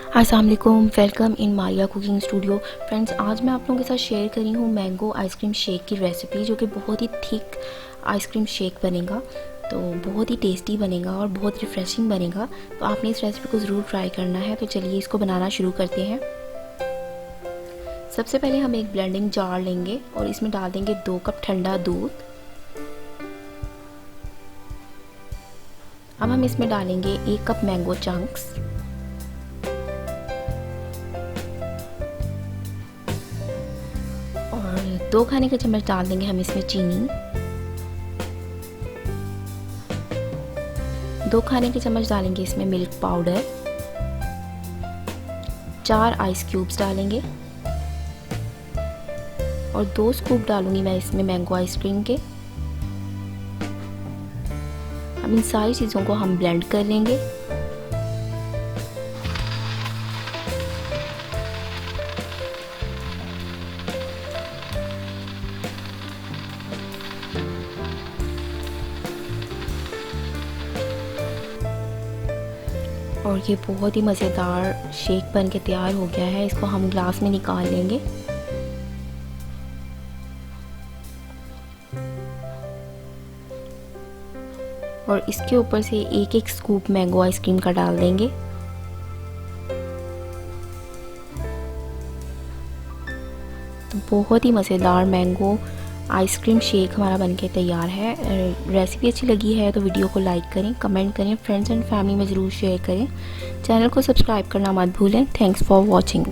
अस्सलाम वालेकुम, welcome in Maria cooking studio. Friends, आज मैं आप लोगों के साथ शेयर कर रही हूँ मैंगो आइसक्रीम शेक की रेसिपी, जो कि बहुत ही थिक आइसक्रीम शेक बनेगा। तो बहुत ही टेस्टी बनेगा और बहुत रिफ़्रेशिंग बनेगा। तो आपने इस रेसिपी को ज़रूर ट्राई करना है। तो चलिए इसको बनाना शुरू करते हैं। सबसे पहले हम एक ब्लेंडिंग जार लेंगे और इसमें डाल देंगे 2 कप ठंडा दूध। अब हम इसमें डालेंगे 1 कप मैंगो चंक्स, और 2 खाने के चम्मच डाल देंगे हम इसमें चीनी। 2 खाने के चम्मच डालेंगे इसमें मिल्क पाउडर। 4 आइस क्यूब्स डालेंगे और 2 स्कूप डालूंगी मैं इसमें मैंगो आइसक्रीम के। अब इन सारी चीज़ों को हम ब्लेंड कर लेंगे। और ये बहुत ही मज़ेदार शेक बन के तैयार हो गया है। इसको हम ग्लास में निकाल लेंगे। और इसके ऊपर से एक एक स्कूप मैंगो आइसक्रीम का डाल देंगे। तो बहुत ही मज़ेदार मैंगो आइसक्रीम शेक हमारा बनके तैयार है। रेसिपी अच्छी लगी है तो वीडियो को लाइक करें, कमेंट करें, फ्रेंड्स एंड फैमिली में ज़रूर शेयर करें। चैनल को सब्सक्राइब करना मत भूलें। Thanks for watching.